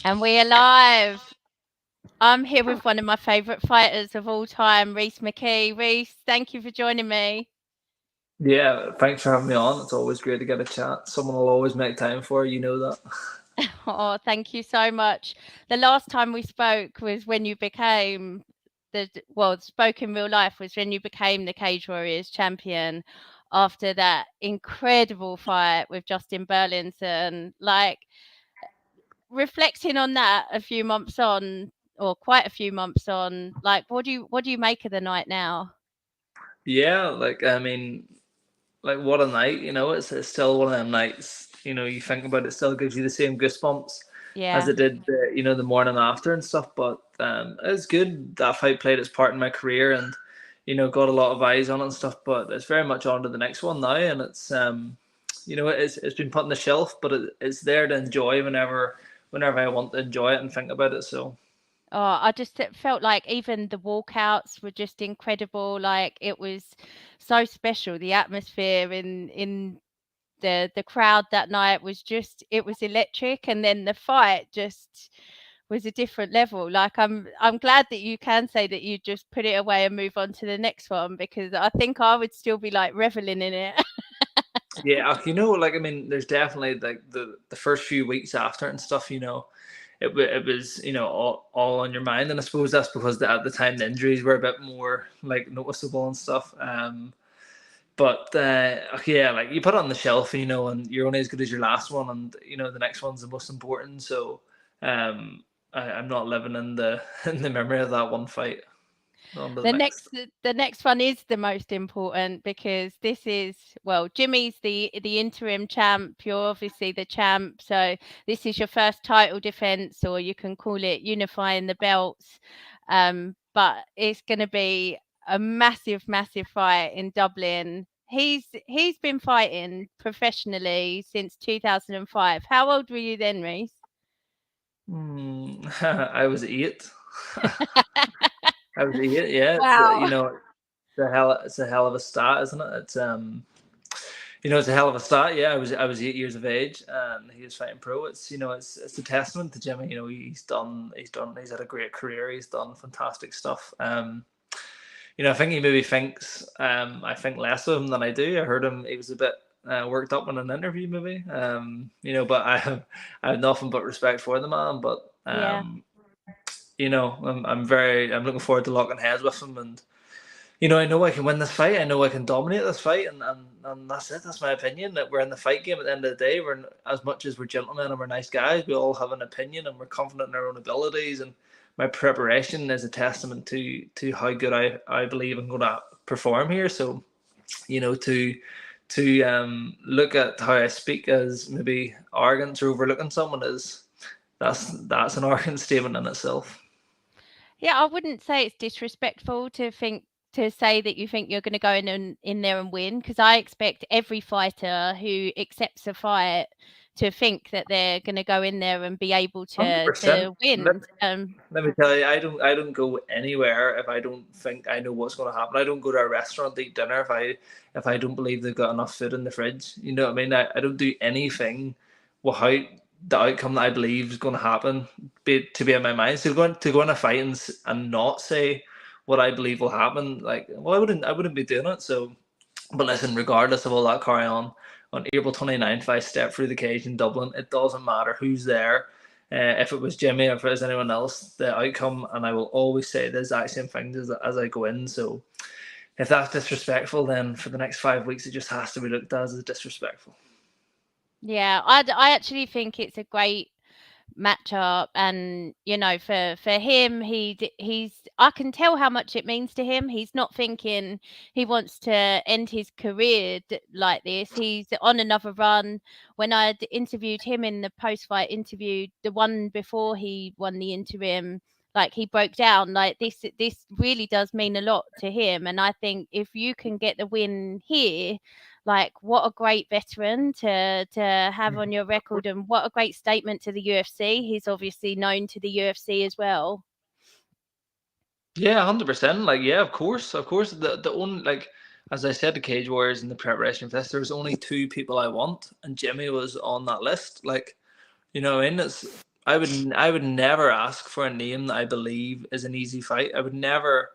And we are live. I'm here with one of my favourite fighters of all time, Rhys McKee. Rhys, thank you for joining me. Yeah, thanks for having me on. It's always great to get a chat. Someone will always make time for you, you know that. Oh, thank you so much. The last time we spoke was when you became spoke in real life was when you became the Cage Warriors champion after that incredible fight with Justin Burlington. Like, reflecting on that a few months on, or quite a few months on, like, what do you make of the night now? Yeah, like what a night, it's still one of them nights, you think about it, still gives you the same goosebumps as Yeah. it did, the morning after and stuff. But it's good that fight played its part in my career and, got a lot of eyes on it and stuff. But it's very much on to the next one now. And it's been put on the shelf, but it's there to enjoy whenever I want to enjoy it and think about it. So. Oh, I just felt like even the walkouts were just incredible. Like, it was so special. The atmosphere in the crowd that night was just, it was electric, and then the fight just was a different level. Like, I'm glad that you can say that you just put it away and move on to the next one, because I think I would still be like reveling in it. Yeah, there's definitely like the first few weeks after and stuff. It was all on your mind, and I suppose that's because at the time the injuries were a bit more like noticeable and stuff. But yeah, like you put it on the shelf, and you're only as good as your last one, and the next one's the most important. So, I'm not living in the in the memory of that one fight. On to the The next. next the next one is the most important, because this is, well, Jimmy's the interim champ. You're obviously the champ, so this is your first title defense, or you can call it unifying the belts. But it's going to be a massive, massive fight in Dublin. He's been fighting professionally since 2005. How old were you then, Rhys? I was 8. I was 8. Yeah, Wow. it's a hell of a start, isn't it? It's a hell of a start. Yeah, I was 8 years of age, and he was fighting pro. It's a testament to Jimmy. He's had a great career. He's done fantastic stuff. I think he maybe thinks I think less of him than I do. I heard him. He was a bit worked up in an interview, maybe. But I have nothing but respect for the man. But Yeah. I'm looking forward to locking heads with him, and I know I can win this fight. I know I can dominate this fight, and that's it. That's my opinion. That we're in the fight game at the end of the day. We're as much as we're gentlemen and we're nice guys. We all have an opinion, and we're confident in our own abilities. And my preparation is a testament to how good I believe I'm going to perform here. So, to look at how I speak as maybe arrogance or overlooking someone is that's an arrogant statement in itself. Yeah, I wouldn't say it's disrespectful to say that you think you're going to go in there and win, because I expect every fighter who accepts a fight to think that they're going to go in there and be able 100%. to win. Let me tell you, I don't go anywhere if I don't think I know what's going to happen. I don't go to a restaurant to eat dinner if I don't believe they've got enough food in the fridge. You know what I mean? I don't do anything without the outcome that I believe is going to happen to be in my mind. So to go in a fight and not say what I believe will happen, like, well, I wouldn't be doing it. So, but listen, regardless of all that carry on April 29th, I step through the cage in Dublin. It doesn't matter who's there. If it was Jimmy, if it was anyone else, the outcome, and I will always say the exact same things as I go in. So if that's disrespectful, then for the next 5 weeks, it just has to be looked at as disrespectful. Yeah, I actually think it's a great matchup, and for him, he's, I can tell how much it means to him. He's not thinking he wants to end his career like this. He's on another run. When I interviewed him in the post-fight interview, the one before he won the interim, like, he broke down. Like, this really does mean a lot to him, and I think if you can get the win here, like, what a great veteran to have on your record, and what a great statement to the UFC. He's obviously known to the UFC as well. Yeah, 100%. Like, yeah, of course. The only, like, as I said to Cage Warriors in the preparation for this, there was only two people I want, and Jimmy was on that list. Like, you know what I mean? I would never ask for a name that I believe is an easy fight. I would never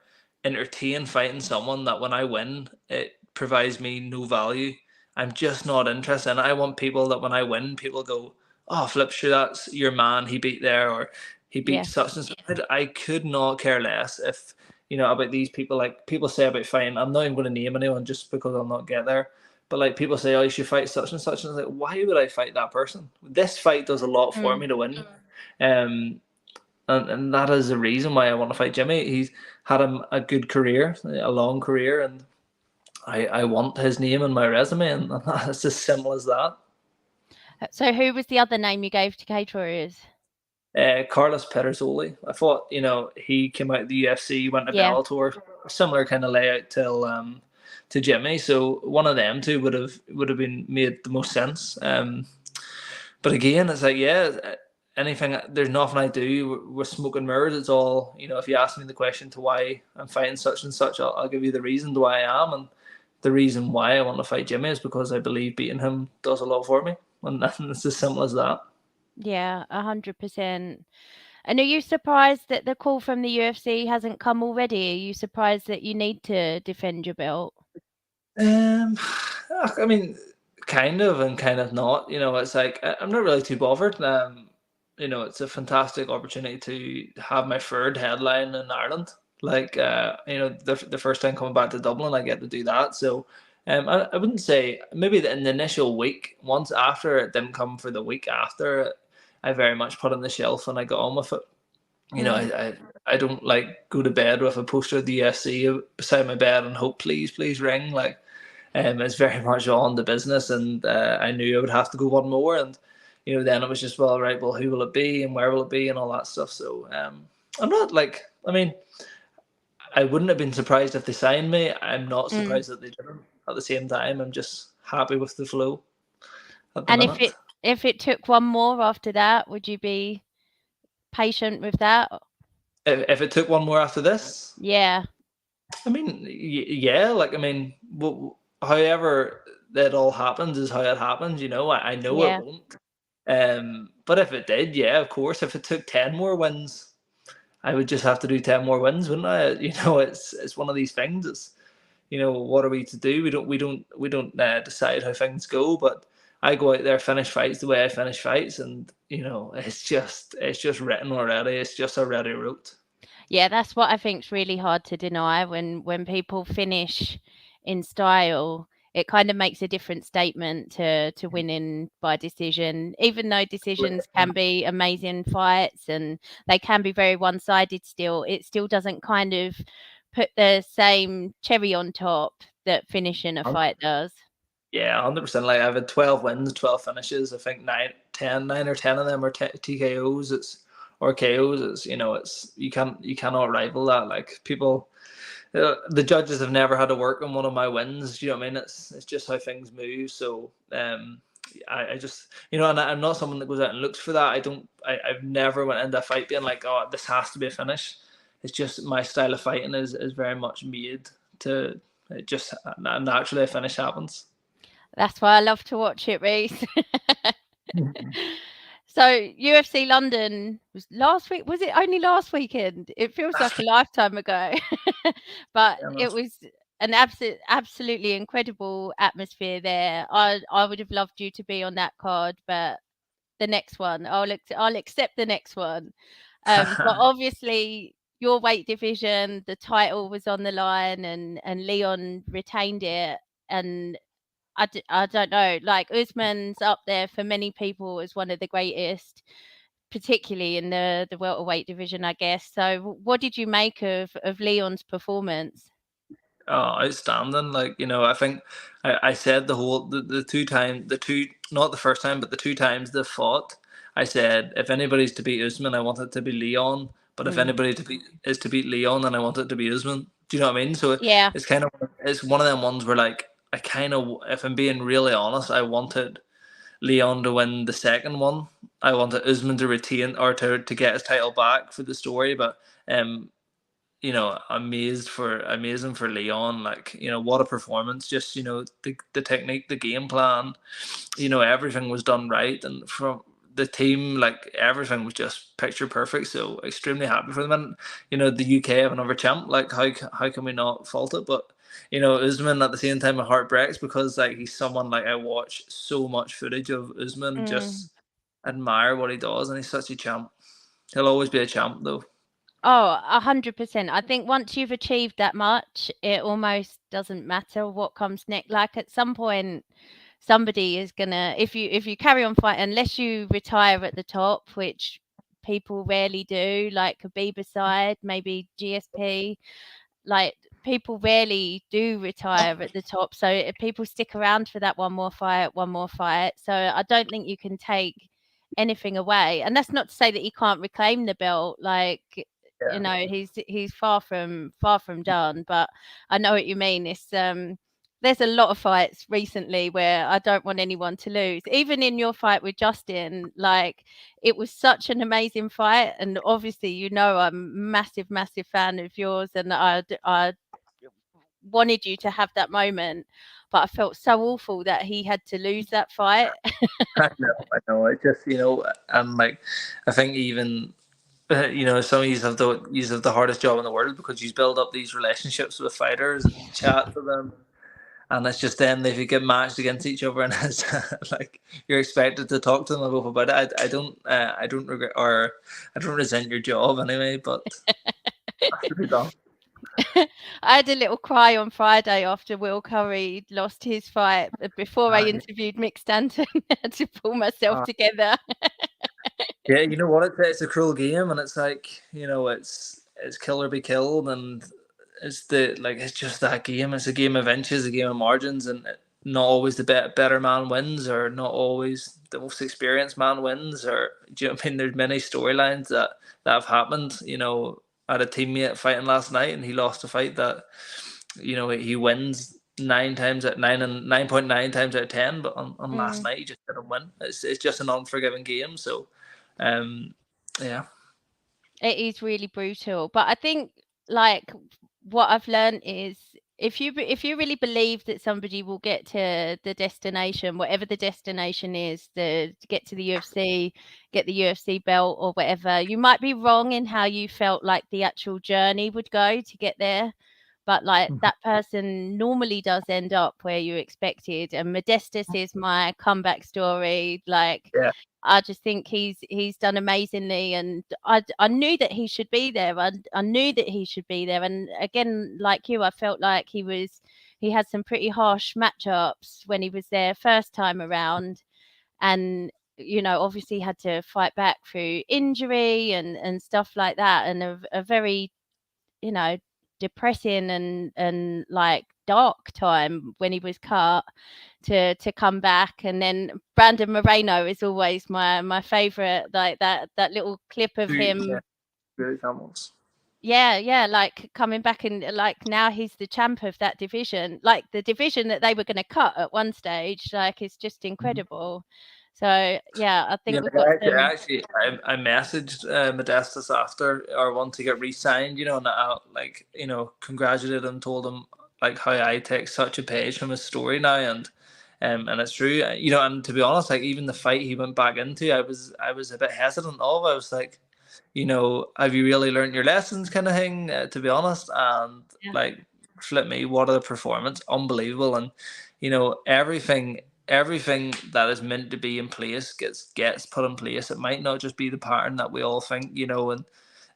entertain fighting someone that when I win, it provides me no value. I'm just not interested. And I want people that when I win, people go, "Oh, flip, sure, that's your man. He beat there, or he beat Yeah. such and such." I could not care less if about these people. Like people say about fighting, I'm not even going to name anyone just because I'll not get there. But like people say, "Oh, you should fight such and such," and it's like, why would I fight that person? This fight does a lot for Mm. me to win. Um, and that is the reason why I want to fight Jimmy. He's had a good career, a long career, and I want his name in my resume, and that's as simple as that. So who was the other name you gave to Cage Warriors? Carlos Pedersoli. I thought he came out of the UFC, went to Yeah. Bellator, similar kind of layout to Jimmy. So one of them two would have been made the most sense. But again, it's like, yeah, anything. There's nothing I do with smoke and mirrors. It's all, if you ask me the question to why I'm fighting such and such, I'll give you the reason to why I am, and the reason why I want to fight Jimmy is because I believe beating him does a lot for me, and it's as simple as that. Yeah, 100%. And are you surprised that the call from the UFC hasn't come already? Are you surprised that you need to defend your belt? Um, I mean, kind of and kind of not. It's like I'm not really too bothered. It's a fantastic opportunity to have my third headline in Ireland. Like, the first time coming back to Dublin, I get to do that. So, I wouldn't say maybe in the initial week. Once after it didn't come for the week after, I very much put on the shelf and I got on with it. Mm. I don't like go to bed with a poster of the UFC beside my bed and hope please ring like. It's very much on the business, and I knew I would have to go one more, and then it was just, well, right, well, who will it be and where will it be and all that stuff. So I'm not like, I mean, I wouldn't have been surprised if they signed me. I'm not Mm. surprised that they didn't. At the same time, I'm just happy with the flow at the And if minute. it took one more after that, would you be patient with that? If it took one more after this, Yeah. I mean, yeah, like, I mean, however that all happens is how it happens. I know it Yeah. won't. But if it did, yeah, of course. If it took 10 more wins, I would just have to do 10 more wins, wouldn't I? It's one of these things. It's what are we to do? We don't decide how things go, but I go out there, finish fights the way I finish fights, and it's just written already. It's just already wrote. Yeah, that's what I think's really hard to deny when people finish in style. It kind of makes a different statement to winning by decision, even though decisions can be amazing fights and they can be very one-sided still. It still doesn't kind of put the same cherry on top that finishing a fight does. Yeah, 100%. Like I've had 12 wins, 12 finishes. I think 9 or 10 of them are TKOs. Or KOs. It's you cannot rival that. Like people, the judges have never had to work on one of my wins. You know what I mean? It's just how things move. So I just and I'm not someone that goes out and looks for that. I've never went into a fight being like, oh, this has to be a finish. It's just my style of fighting is very much made to it just naturally a finish happens. That's why I love to watch it, Rhys. So UFC London was last week. Was it only last weekend? It feels like a lifetime ago, but it was an absolutely incredible atmosphere there. I would have loved you to be on that card, but the next one, I'll accept the next one. But obviously your weight division, the title was on the line, and Leon retained it, and I don't know, like Usman's up there for many people as one of the greatest, particularly in the welterweight division, I guess. So what did you make of Leon's performance? Oh, outstanding! Like I think I said the two time the two not the first time but the two times they fought. I said if anybody's to beat Usman, I want it to be Leon. But if Mm. anybody to beat Leon, then I want it to be Usman. Do you know what I mean? So Yeah. it's one of them ones where like I kind of, if I'm being really honest, I wanted Leon to win the second one. I wanted Usman to retain or to get his title back for the story, but amazing for Leon. Like, what a performance. Just, the technique, the game plan, everything was done right. And from the team, like everything was just picture perfect. So extremely happy for them. And the UK have another champ. Like how can we not fault it? But Usman at the same time, my heart breaks because like he's someone like I watch so much footage of Usman, Mm. just admire what he does, and he's such a champ. He'll always be a champ though. Oh, 100%. I think once you've achieved that much, it almost doesn't matter what comes next. Like at some point, somebody is gonna, if you carry on fighting, unless you retire at the top, which people rarely do, like Khabib side, maybe GSP, like people rarely do retire at the top. So if people stick around for that one more fight. So I don't think you can take anything away. And that's not to say that he can't reclaim the belt. Like, Yeah. he's far from done. But I know what you mean. It's there's a lot of fights recently where I don't want anyone to lose. Even in your fight with Justin, like it was such an amazing fight, and obviously, I'm massive, massive fan of yours, and I wanted you to have that moment, but I felt so awful that he had to lose that fight. I know, I know. It just I'm like, I think even some of you have the hardest job in the world because you build up these relationships with fighters and you chat to them, and it's just then if you get matched against each other and it's like you're expected to talk to them about it. I don't regret or I don't resent your job anyway, but it has to be done. I had a little cry on Friday after Will Curry lost his fight before I Uh, interviewed Mick Stanton. I had to pull myself uh, together. yeah, you know what? It's a cruel game, and it's like it's kill or be killed, and it's just that game. It's a game of inches, a game of margins, and not always the better man wins, or not always the most experienced man wins, or do you know what I mean? There's many storylines that have happened. I had a teammate fighting last night, and he lost a fight that he wins 9.9 times out of 10, but on last Mm. night he just didn't win. It's just an unforgiving game. So, um, yeah. It is really brutal, but I think, like, what I've learned is if you really believe that somebody will get to the destination, whatever the destination is, to get to the UFC, get the UFC belt or whatever, you might be wrong in how you felt like the actual journey would go to get there. But like Mhm. that person normally does end up where you expected. And Modestus is my comeback story. Like Yeah. I just think he's done amazingly, and I knew that he should be there. I knew that he should be there, and again, like you, I felt like he had some pretty harsh matchups when he was there first time around, and obviously had to fight back through injury and stuff like that, and a very you know depressing and like dark time when he was cut to come back. And then Brandon Moreno is always my favorite, like that little clip of Yeah. him. Good examples. Yeah, like coming back, and like now he's the champ of that division, like the division that they were going to cut at one stage. Like it's just Mhm. incredible. So yeah, I Yeah, think we've like, got some. I messaged Modestus after or want to get re-signed, and I like congratulated him, told him like how I take such a page from his story now, and it's true, and to be honest, like even the fight he went back into, I was a bit hesitant of. I was like, have you really learned your lessons, kind of thing, to be honest, and Yeah. like flip me, what a performance, unbelievable, and everything that is meant to be in place gets put in place. It might not just be the pattern that we all think, and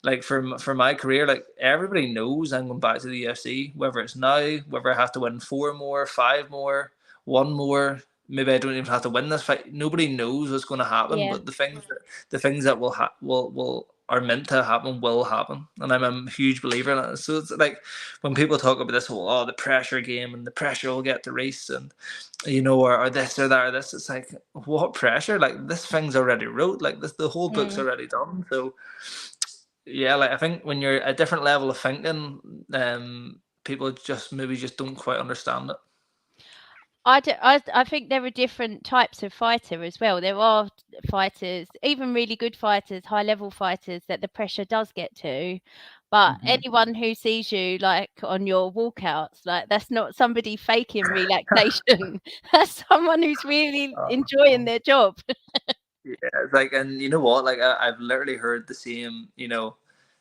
like for my career, like everybody knows I'm going back to the UFC, whether it's now, whether I have to win four more, five more, one more. Maybe I don't even have to win this fight. Nobody knows what's going to happen, Yeah. but the things that will are meant to happen will happen, and I'm a huge believer in it. So it's like when people talk about this whole the pressure game and the pressure will get to Rhys and or this or that or this. It's like, what pressure? Like this thing's already wrote. Like this, the whole book's Mm. already done. So yeah, like I think when you're a different level of thinking, people just maybe just don't quite understand it. I think there are different types of fighter as well. There are fighters, even really good fighters, high level fighters, that the pressure does get to. But Mm-hmm. anyone who sees you like on your walkouts, like that's not somebody faking relaxation. That's someone who's really enjoying their job. Yeah, it's like, and you know what? Like, I've literally heard the same.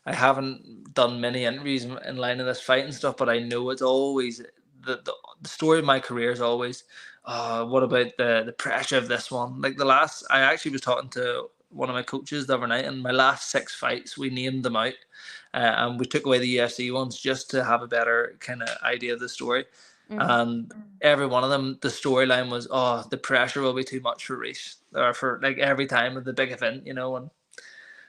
I haven't done many interviews in line of this fight and stuff, but I know it's always the story of my career is always, what about the pressure of this one? Like I actually was talking to one of my coaches the other night, and my last 6 fights, we named them out, and we took away the UFC ones just to have a better kind of idea of the story. Mm. And every one of them, the storyline was, oh, the pressure will be too much for Rhys, or for like every time of the big event, and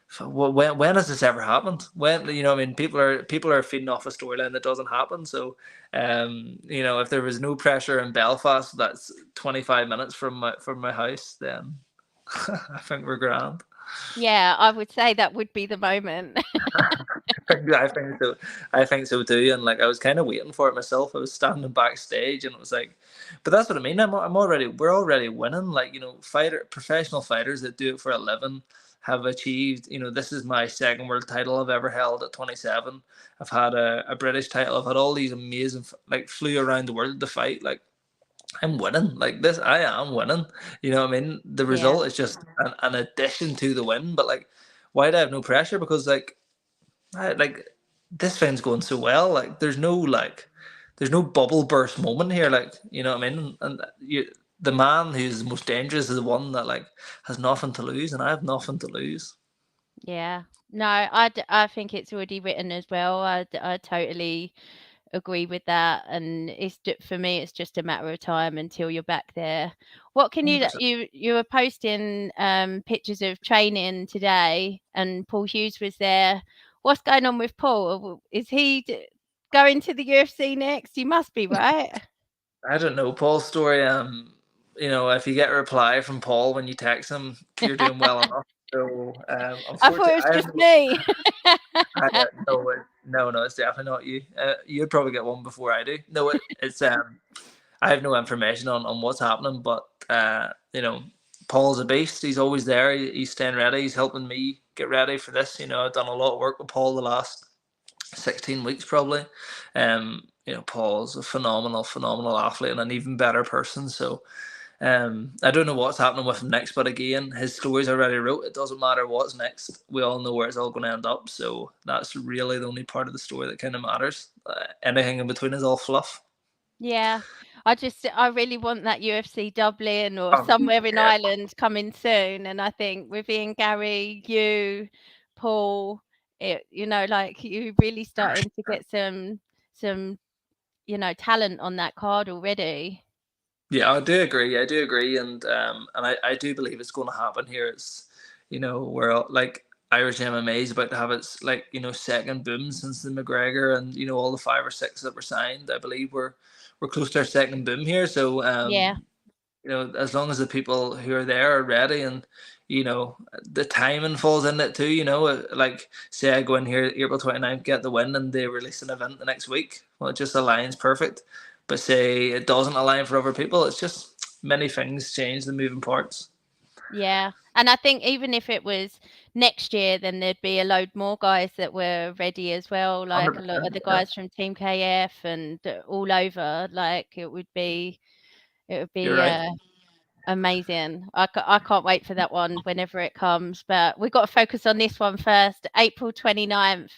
so when has this ever happened? When, I mean, people are feeding off a storyline that doesn't happen. So, if there was no pressure in Belfast, that's 25 minutes from my house, then I think we're grand. Yeah, I would say that would be the moment. I think so. I think so too. And like I was kind of waiting for it myself. I was standing backstage, and it was like, but that's what I mean. We're already winning. Like professional fighters that do it for a living have achieved. This is my second world title I've ever held at 27. I've had a British title. I've had all these amazing, like, flew around the world to fight. Like, I'm winning. Like this, I am winning. You know what I mean? The Yeah, result is just an addition to the win. But like, why do I have no pressure? Because like this thing's going so well. Like there's no bubble burst moment here. Like, you know what I mean? And the man who's most dangerous is the one that like has nothing to lose, and I have nothing to lose. yeah. No, I think it's already written as well. I totally agree with that, and for me, it's just a matter of time until you're back there. What can you 100%. you were posting pictures of training today, and Paul Hughes was there. What's going on with Paul? Is he going to the UFC next? He must be, right? I don't know Paul's story. If you get a reply from Paul when you text him, you're doing well enough. So, I thought it unfortunately, was just me. no, it's definitely not you. You'd probably get one before I do. No, it's I have no information on what's happening, but Paul's a beast. He's always there. He's staying ready. He's helping me get ready for this. I've done a lot of work with Paul the last 16 weeks probably. Paul's a phenomenal athlete and an even better person. So I don't know what's happening with him next, but again, his story's already wrote. It doesn't matter what's next. We all know where it's all going to end up. So that's really the only part of the story that kind of matters. Anything in between is all fluff. Yeah. I really want that UFC Dublin or Um, somewhere in yeah, Ireland coming soon. And I think with Ian Gary, you, Paul, like you really starting to get some, talent on that card already. yeah, I do agree, and I do believe it's going to happen here. It's where like Irish MMA is about to have its like second boom since the McGregor and all the 5 or 6 that were signed. I believe we're close to our second boom here. So Yeah. as long as the people who are there are ready, and the timing falls in it too. Like say I go in here April 29th, get the win, and they release an event the next week. Well, it just aligns perfect. But say it doesn't align for other people, it's just many things change, the moving parts. Yeah. And I think even if it was next year, then there'd be a load more guys that were ready as well, like a lot of 100%. the Yeah, guys from Team KF and all over. Like it would you're be right. amazing. I can't wait for that one whenever it comes. But we've got to focus on this one first. April 29th.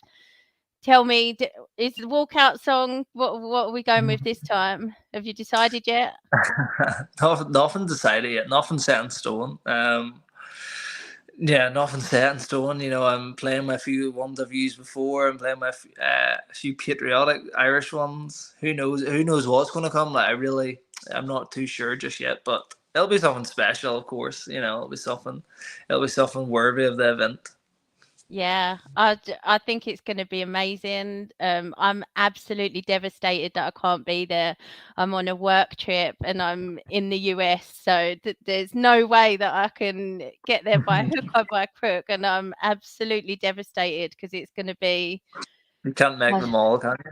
Tell me, is the walkout song, what are we going with this time? Have you decided yet? Nothing decided yet. Nothing set in stone. Yeah, nothing set in stone. I'm playing my few ones I've used before. I'm playing my a few patriotic Irish ones. Who knows? Who knows what's going to come? Like I'm not too sure just yet. But it'll be something special, of course. It'll be something worthy of the event. Yeah, I think it's going to be amazing. I'm absolutely devastated that I can't be there. I'm on a work trip and I'm in the US, so there's no way that I can get there by hook or by crook. And I'm absolutely devastated because it's going to be. You can't make uh, them all, can you?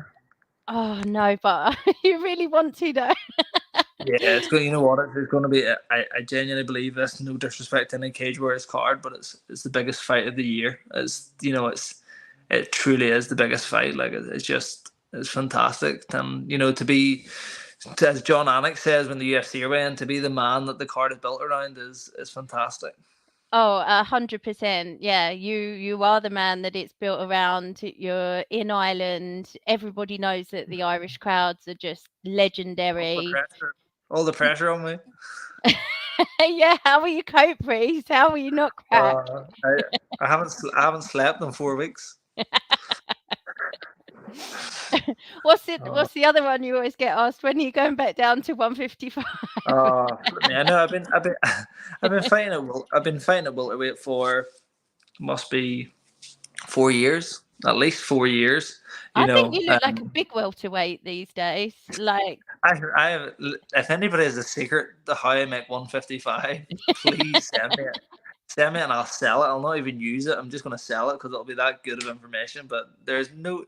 Oh no, but you really want to though. Yeah, it's going. You know what? It's going to be. I genuinely believe this. No disrespect to any Cage Warriors card, but it's the biggest fight of the year. It truly is the biggest fight. Like it's fantastic. And to be, as John Anik says when the UFC are in, to be the man that the card is built around is fantastic. Oh, 100%. Yeah, you are the man that it's built around. You're in Ireland. Everybody knows that the Irish crowds are just All the legendary. pressure, all the pressure on me. Yeah, how will you cope, Rhys? How will you not crack? I I haven't slept in 4 weeks. Uh, What's the other one you always get asked? When are you going back down to 155? man, no, I've been fighting at I've been fighting at welterweight for must be 4 years, at least 4 years. You I think know, you look like a big welterweight these days. Like, I have. If anybody has a secret to how I make 155, please send me it. Send me it and I'll sell it. I'll not even use it. I'm just gonna sell it because it'll be that good of information. But there's no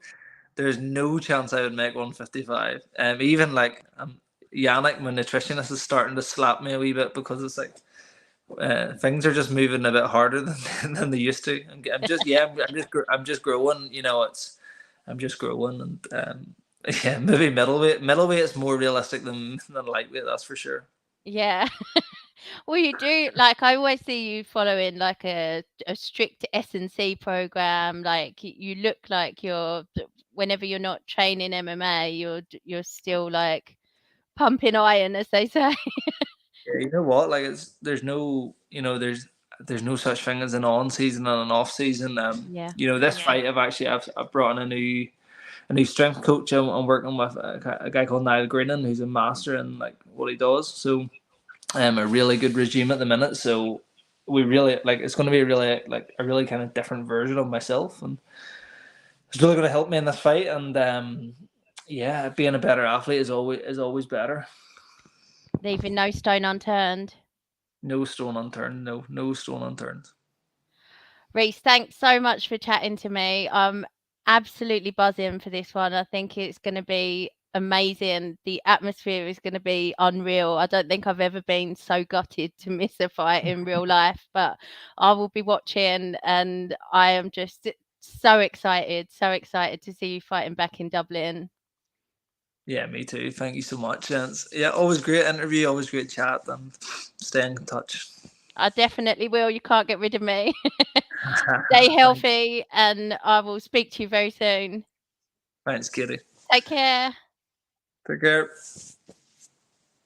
chance I would make 155. Even like Yannick, my nutritionist, is starting to slap me a wee bit because it's like things are just moving a bit harder than than they used to. I'm just yeah, I'm just growing. You know, I'm just growing and yeah, maybe middleweight. Middleweight is more realistic than lightweight. That's for sure. yeah. Well, you do like I always see you following like a strict S&C program. Like you look like whenever you're not training MMA, you're still like pumping iron, as they say. Yeah, you know what? Like it's there's no there's no such thing as an on season and an off season. Yeah. You know this fight I've brought in a new strength coach. I'm working with a guy called Niall Greenan who's a master in like what he does. So a really good regime at the minute. So we really like it's going to be really like a really kind of different version of myself, and it's really going to help me in this fight. And yeah, being a better athlete is always better. Leaving no stone unturned. No stone unturned. No stone unturned. Rhys, thanks so much for chatting to me. I'm absolutely buzzing for this one. I think it's going to be amazing. The atmosphere is going to be unreal. I don't think I've ever been so gutted to miss a fight in real life, but I will be watching and I am just so excited to see you fighting back in Dublin. Yeah, me too. Thank you so much. And yeah, always great interview, always great chat, and stay in touch. I definitely will. You can't get rid of me. Stay Thanks. healthy and I will speak to you very soon. Thanks, Kitty. Take care. Take care.